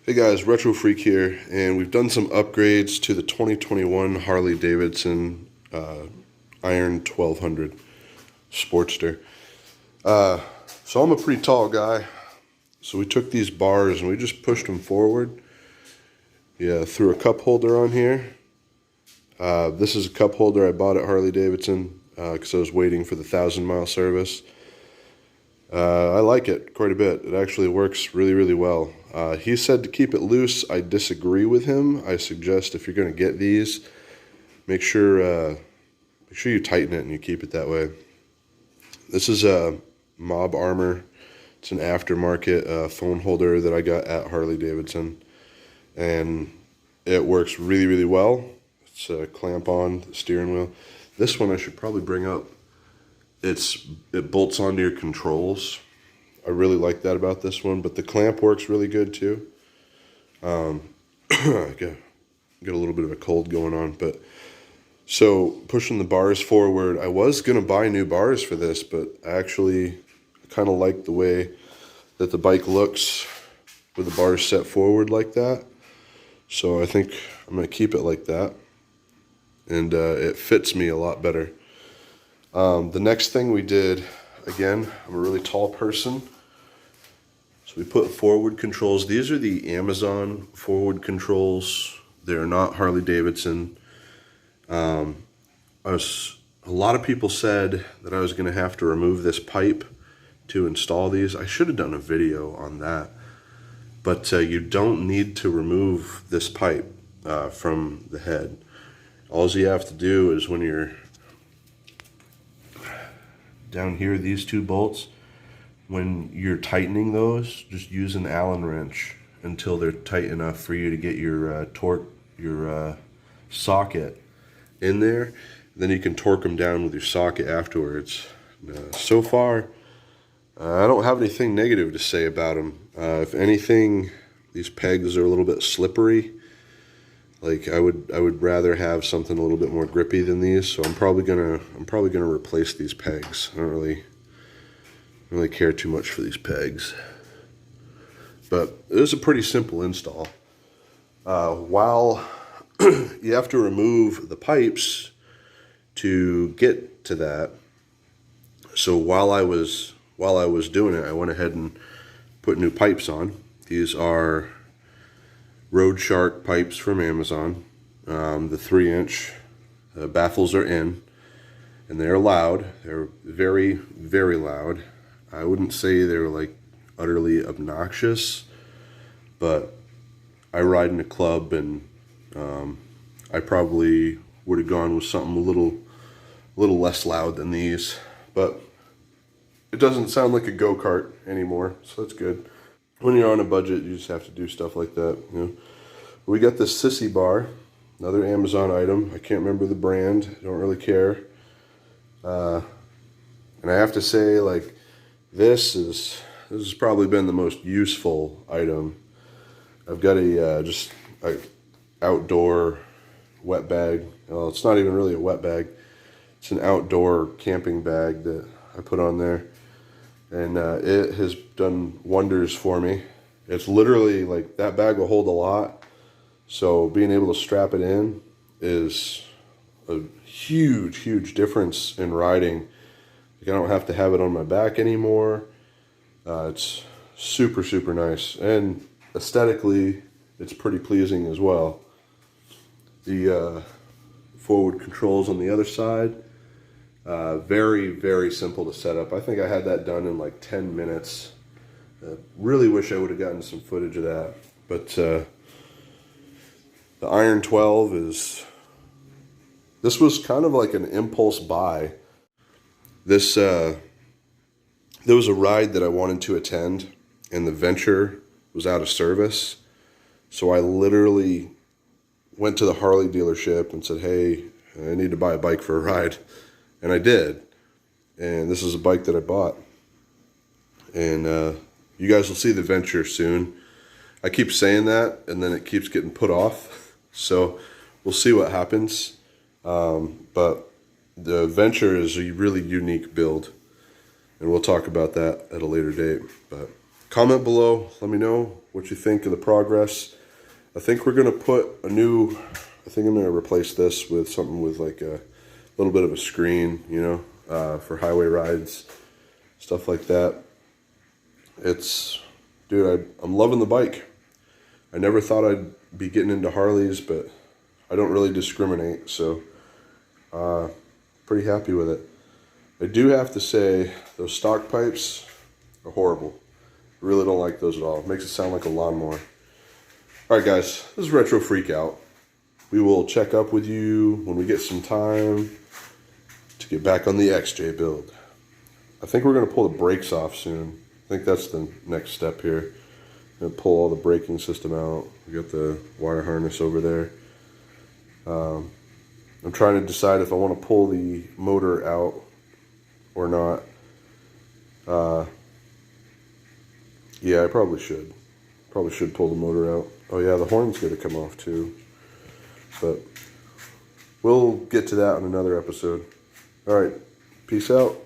Hey guys, Retro Freak here, and we've done some upgrades to the 2021 Harley Davidson Iron 1200 Sportster. So I'm a pretty tall guy, so we took these bars and we just pushed them forward. Yeah, threw a cup holder on here. This is a cup holder I bought at Harley Davidson because I was waiting for the 1,000-mile service. I like it quite a bit. It actually works really, really well. He said to keep it loose. I disagree with him. I suggest if you're going to get these, make sure you tighten it and you keep it that way. This is a Mob Armor. It's an aftermarket phone holder that I got at Harley Davidson, and it works really, really well. It's a clamp on the steering wheel. This one I should probably bring up. It bolts onto your controls. I really like that about this one, but the clamp works really good too. I got a little bit of a cold going on, but so pushing the bars forward, I was gonna buy new bars for this, but I actually kind of like the way that the bike looks with the bars set forward like that. So I think I'm gonna keep it like that, and it fits me a lot better. The next thing we did, again, I'm a really tall person, so we put forward controls. These are the Amazon forward controls. They're not Harley Davidson. A lot of people said that I was going to have to remove this pipe to install these. I should have done a video on that, but you don't need to remove this pipe from the head. All you have to do is when you're down here, these two bolts, when you're tightening those, just use an Allen wrench until they're tight enough for you to get your socket in there. Then you can torque them down with your socket afterwards. So far, I don't have anything negative to say about them. If anything, these pegs are a little bit slippery. Like I would rather have something a little bit more grippy than these, so I'm probably gonna replace these pegs. I don't really care too much for these pegs, but it is a pretty simple install. While you have to remove the pipes to get to that, so while I was doing it, I went ahead and put new pipes on. These are Road Shark pipes from Amazon. The 3-inch baffles are in, and they're loud. They're very, very loud. I wouldn't say they're like utterly obnoxious, but I ride in a club, and I probably would have gone with something a little less loud than these, but it doesn't sound like a go-kart anymore, so that's good. When you're on a budget, you just have to do stuff like that, you know. We got this Sissy Bar, another Amazon item. I can't remember the brand. I don't really care. And I have to say, like, this has probably been the most useful item. I've got just a outdoor wet bag. Well, it's not even really a wet bag. It's an outdoor camping bag that I put on there. And it has done wonders for me. It's literally like that bag will hold a lot, so being able to strap it in is a huge, huge difference in riding. Like, I don't have to have it on my back anymore. It's super, super nice, and aesthetically, it's pretty pleasing as well. The forward controls on the other side. Very, very simple to set up. I think I had that done in like 10 minutes. Really wish I would have gotten some footage of that. But the Iron 12 this was kind of like an impulse buy. There was a ride that I wanted to attend, and the Venture was out of service. So I literally went to the Harley dealership and said, hey, I need to buy a bike for a ride. And I did, and this is a bike that I bought, and you guys will see the Venture soon. I keep saying that, and then it keeps getting put off, so we'll see what happens. But the Venture is a really unique build, and we'll talk about that at a later date. But comment below. Let me know what you think of the progress. I think we're going to put I think I'm going to replace this with something with like a little bit of a screen, you know, for highway rides, stuff like that. Dude, I'm loving the bike. I never thought I'd be getting into Harleys, but I don't really discriminate, so pretty happy with it. I do have to say, those stock pipes are horrible. I really don't like those at all. It makes it sound like a lawnmower. Alright guys, this is Retro Freak Out. We will check up with you when we get some time to get back on the XJ build. I think we're going to pull the brakes off soon. I think that's the next step here. I'm going to pull all the braking system out. We got the wire harness over there. I'm trying to decide if I want to pull the motor out or not. Yeah, I probably should. Probably should pull the motor out. Oh yeah, the horn's going to come off too. But we'll get to that in another episode. Alright, peace out.